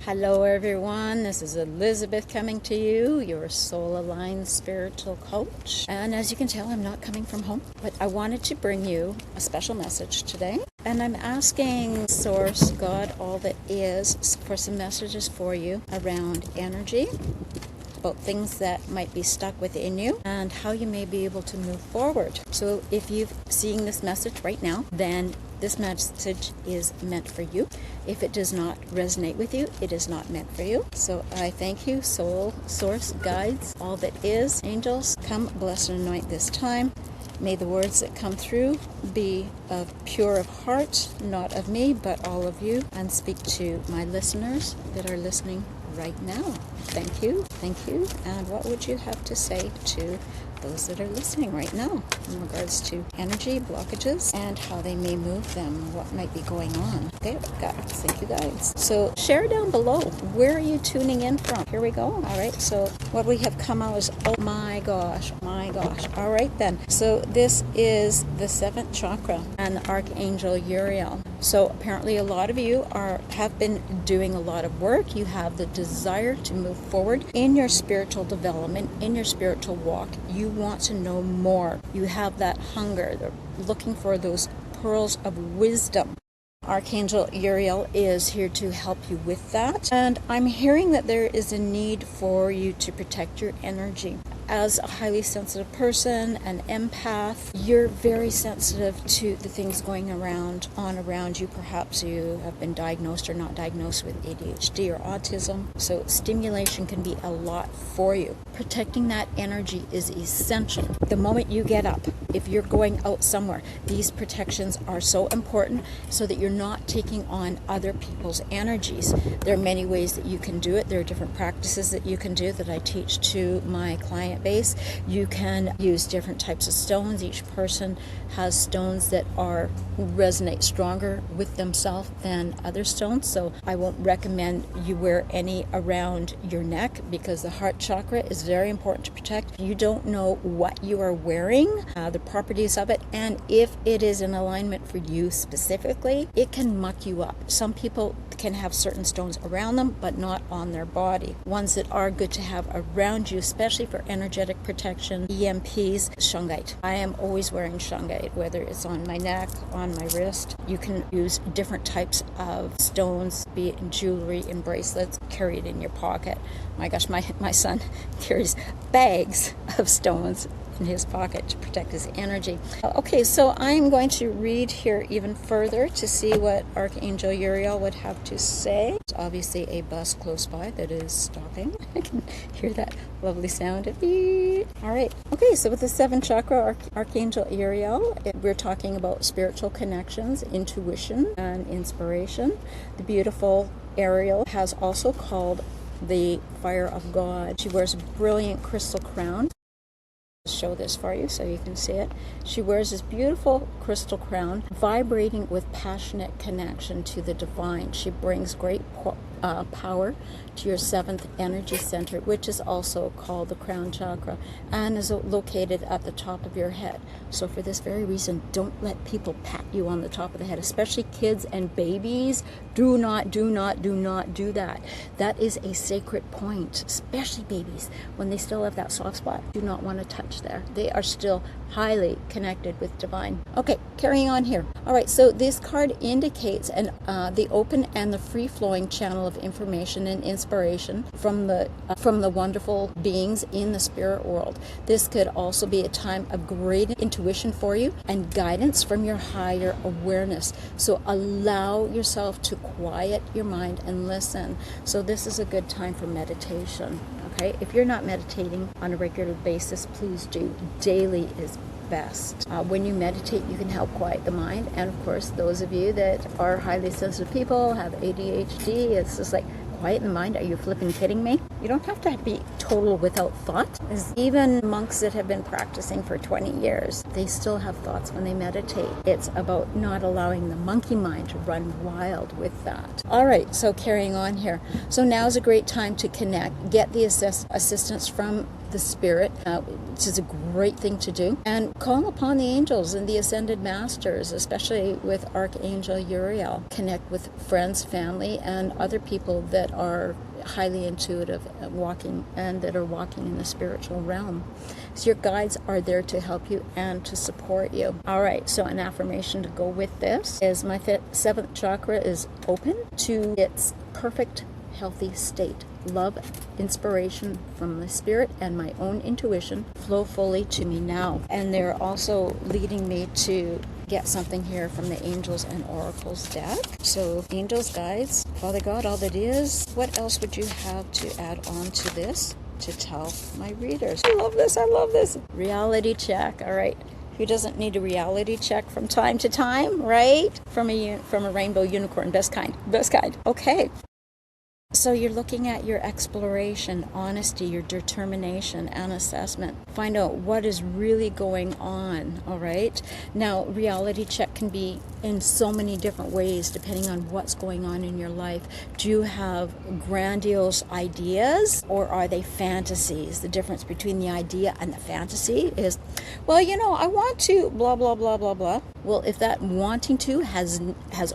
Hello everyone, this is Elizabeth coming to you, your soul aligned spiritual coach. And as you can tell, I'm not coming from home, but I wanted to bring you a special message today. And I'm asking Source, God, all that is, for some messages for you around energy, about things that might be stuck within you and how you may be able to move forward. So if you're seeing this message right now, then this message is meant for you. If it does not resonate with you, it is not meant for you. So I thank you, soul, source, guides, all that is, angels, come bless and anoint this time. May the words that come through be of pure of heart, not of me, but all of you, and speak to my listeners that are listening right now. Thank you, and what would you have to say to those that are listening right now in regards to energy blockages and how they may move them, what might be going on? Okay, thank you guys. So share down below, where are you tuning in from? Here we go. All right, so what we have come out is, oh my gosh. All right then, so this is the 7th chakra and the Archangel Uriel. So apparently a lot of you have been doing a lot of work. You have the desire to move forward in your spiritual development, in your spiritual walk. You want to know more. You have that hunger. They're looking for those pearls of wisdom. Archangel Uriel is here to help you with that. And I'm hearing that there is a need for you to protect your energy. As a highly sensitive person, an empath, you're very sensitive to the things going around you. Perhaps you have been diagnosed or not diagnosed with ADHD or autism. So stimulation can be a lot for you. Protecting that energy is essential. The moment you get up, if you're going out somewhere, these protections are so important so that you're not taking on other people's energies. There are many ways that you can do it. There are different practices that you can do that I teach to my client base. You can use different types of stones. Each person has stones that resonate stronger with themselves than other stones. So I won't recommend you wear any around your neck because the heart chakra is very important to protect. You don't know what you are wearing, the properties of it, and if it is in alignment for you specifically, it can muck you up. Some people can have certain stones around them, but not on their body. Ones that are good to have around you, especially for energetic protection, EMPs, shungite. I am always wearing shungite, whether it's on my neck, on my wrist. You can use different types of stones, be it in jewelry, in bracelets, carry it in your pocket. My gosh, my son carries bags of stones in his pocket to protect his energy. Okay, so I'm going to read here even further to see what Archangel Uriel would have to say. There's obviously a bus close by that is stopping. I can hear that lovely sound of beep. All right. Okay, so with the 7th chakra, Archangel Uriel, we're talking about spiritual connections, intuition, and inspiration. The beautiful Ariel has also called the Fire of God. She wears a brilliant crystal crown. Show this for you so you can see it. She wears this beautiful crystal crown, vibrating with passionate connection to the divine. She brings great power to your 7th energy center, which is also called the crown chakra and is located at the top of your head. So for this very reason, don't let people pat you on the top of the head, especially kids and babies. Do not do that. That is a sacred point, especially babies. When they still have that soft spot, do not want to touch there. They are still highly connected with divine. Okay, carrying on here. All right, so this card indicates the open and the free-flowing channel of information and inspiration from the wonderful beings in the spirit world. This could also be a time of great intuition for you and guidance from your higher awareness. So allow yourself to quiet your mind and listen. So this is a good time for meditation. Okay, if you're not meditating on a regular basis, please do. Daily is best. When you meditate, you can help quiet the mind. And of course, those of you that are highly sensitive people, have ADHD, it's just like, quiet the mind? Are you flipping kidding me? You don't have to be total without thought. There's even monks that have been practicing for 20 years, they still have thoughts when they meditate. It's about not allowing the monkey mind to run wild with that. All right, so carrying on here. So now is a great time to connect, get the assistance from the spirit, which is a great thing to do. And call upon the angels and the ascended masters, especially with Archangel Uriel. Connect with friends, family, and other people that are highly intuitive and that are walking in the spiritual realm. So your guides are there to help you and to support you. All right, so an affirmation to go with this is my seventh chakra is open to its perfect healthy state. Love, inspiration from the spirit and my own intuition flow fully to me now. And they're also leading me to get something here from the Angels and Oracles deck. So angels, guides, Father God, all that is, what else would you have to add on to this to tell my readers? I love this. I love this. Reality check. All right. Who doesn't need a reality check from time to time, right? From a rainbow unicorn, best kind. Okay. So you're looking at your exploration, honesty, your determination, and assessment. Find out what is really going on, all right? Now, reality check can be in so many different ways depending on what's going on in your life. Do you have grandiose ideas or are they fantasies? The difference between the idea and the fantasy is, well, I want to blah, blah, blah, blah, blah. Well, if that wanting to has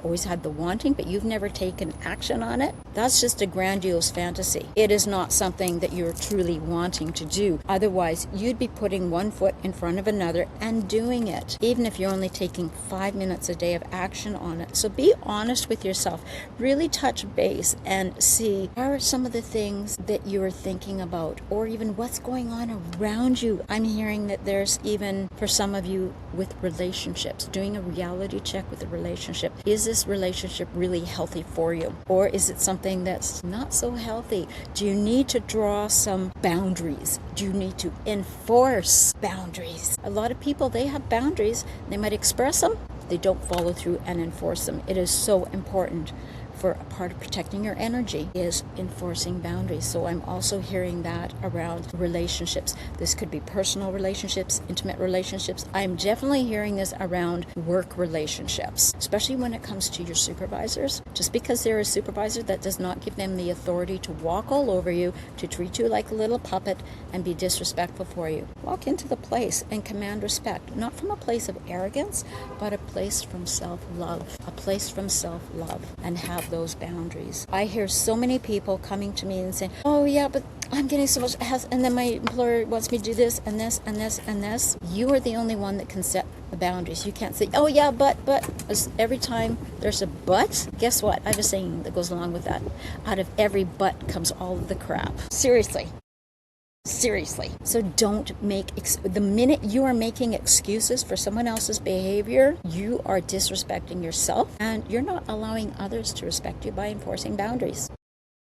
always had the wanting, but you've never taken action on it, that's just a grandiose fantasy. It is not something that you're truly wanting to do. Otherwise, you'd be putting one foot in front of another and doing it, even if you're only taking 5 minutes a day of action on it. So be honest with yourself. Really touch base and see what are some of the things that you are thinking about, or even what's going on around you. I'm hearing that there's even, for some of you, with relationships, doing a reality check with a relationship. Is this relationship really healthy for you? Or is it something that's not so healthy? Do you need to draw some boundaries? Do you need to enforce boundaries? A lot of people, they have boundaries. They might express them. They don't follow through and enforce them. It is so important. For a part of protecting your energy is enforcing boundaries. So I'm also hearing that around relationships. This could be personal relationships, intimate relationships. I'm definitely hearing this around work relationships, especially when it comes to your supervisors. Just because they're a supervisor, that does not give them the authority to walk all over you, to treat you like a little puppet and be disrespectful for you. Walk into the place and command respect, not from a place of arrogance, but a place from self-love, and have those boundaries. I hear so many people coming to me and saying, oh yeah, but I'm getting so much, and then my employer wants me to do this and this and this and this. You are the only one that can set the boundaries. You can't say, oh yeah, but. Every time there's a but, guess what? I have a saying that goes along with that. Out of every but comes all of the crap. Seriously. So don't the minute you are making excuses for someone else's behavior, you are disrespecting yourself, and you're not allowing others to respect you by enforcing boundaries.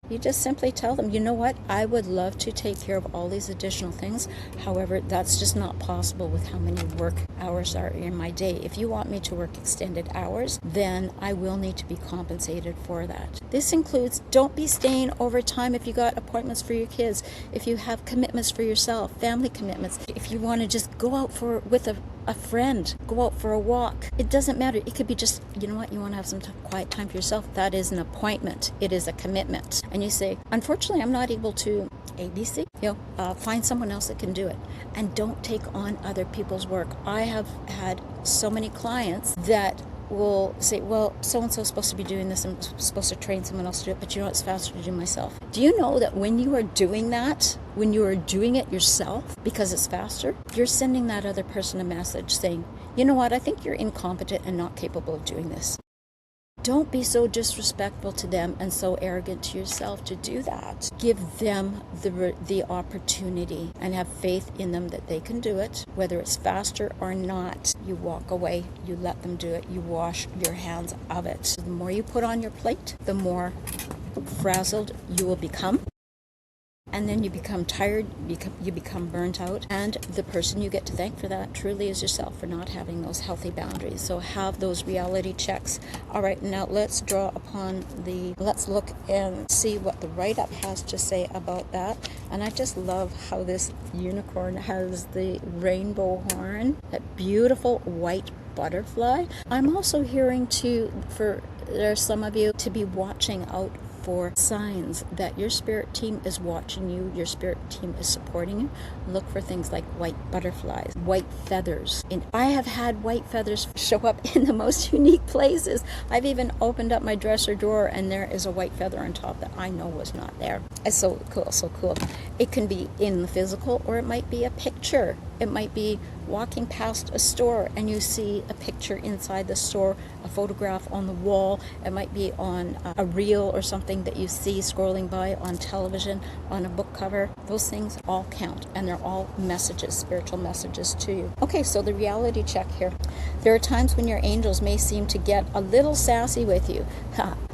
You just simply tell them, you know what, I would love to take care of all these additional things. However, that's just not possible with how many work hours are in my day. If you want me to work extended hours, then I will need to be compensated for that. This includes, don't be staying overtime if you got appointments for your kids, if you have commitments for yourself, family commitments, if you want to just go out with a friend, go out for a walk. It doesn't matter. It could be just, you know what, you want to have some quiet time for yourself. That is an appointment. It is a commitment. And you say, unfortunately, I'm not able to ABC. Find someone else that can do it. And don't take on other people's work. I have had so many clients that will say, well, so-and-so is supposed to be doing this, I'm supposed to train someone else to do it, but you know, it's faster to do myself. Do you know that when you are doing that, when you are doing it yourself because it's faster, you're sending that other person a message saying, you know what, I think you're incompetent and not capable of doing this. Don't be so disrespectful to them and so arrogant to yourself to do that. Give them the opportunity and have faith in them that they can do it, whether it's faster or not. You walk away, you let them do it, you wash your hands of it. The more you put on your plate, the more frazzled you will become. And then you become tired, you become burnt out, and the person you get to thank for that truly is yourself for not having those healthy boundaries. So have those reality checks. All right, now let's look and see what the write-up has to say about that. And I just love how this unicorn has the rainbow horn, that beautiful white butterfly. I'm also hearing for some of you to be watching out for signs that your spirit team is watching you, your spirit team is supporting you. Look for things like white butterflies, white feathers. And I have had white feathers show up in the most unique places. I've even opened up my dresser drawer and there is a white feather on top that I know was not there. It's so cool, so cool. It can be in the physical, or it might be a picture. It might be walking past a store and you see a picture inside the store, a photograph on the wall. It might be on a reel or something that you see scrolling by on television, on a book cover. Those things all count, and they're all messages, spiritual messages to you. Okay, so the reality check here. There are times when your angels may seem to get a little sassy with you.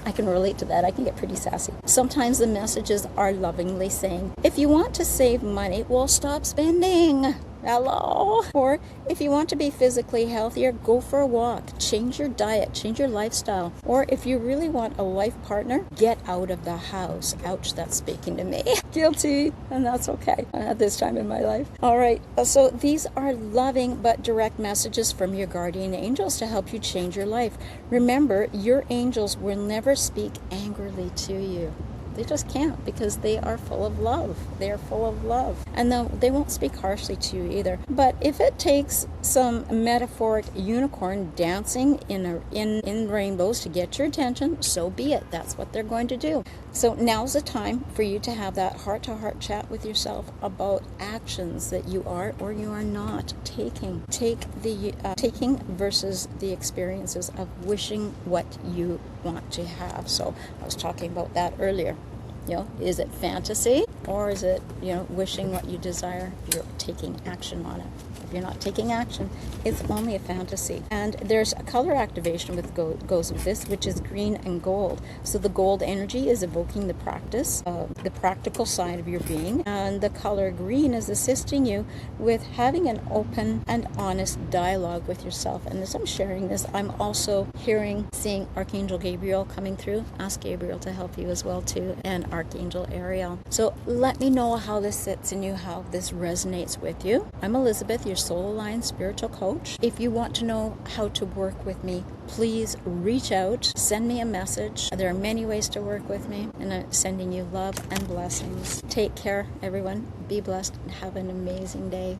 I can relate to that. I can get pretty sassy. Sometimes the messages are lovingly saying, if you want to save money, well, stop spending. Hello. Or if you want to be physically healthier, go for a walk, change your diet, change your lifestyle. Or if you really want a life partner, get out of the house. Ouch, that's speaking to me. Guilty, and that's okay at this time in my life. All right, so these are loving but direct messages from your guardian angels to help you change your life. Remember, your angels will never speak angrily to you. They just can't, because they are full of love. They are full of love. And they won't speak harshly to you either. But if it takes some metaphoric unicorn dancing in rainbows to get your attention, so be it. That's what they're going to do. So now's the time for you to have that heart-to-heart chat with yourself about actions that you are or you are not taking. Taking versus the experiences of wishing what you want to have. So I was talking about that earlier. Is it fantasy, or is it, wishing what you desire? You're taking action on it. If you're not taking action, it's only a fantasy. And there's a color activation goes with this, which is green and gold. So the gold energy is evoking the practice, the practical side of your being, and the color green is assisting you with having an open and honest dialogue with yourself. And as I'm sharing this, I'm also seeing Archangel Gabriel coming through. Ask Gabriel to help you as well too, and Archangel Ariel. So let me know how this sits in you, how this resonates with you. I'm Elizabeth, your Soul Aligned Spiritual Coach. If you want to know how to work with me, please reach out, send me a message. There are many ways to work with me, and I'm sending you love and blessings. Take care, everyone. Be blessed and have an amazing day.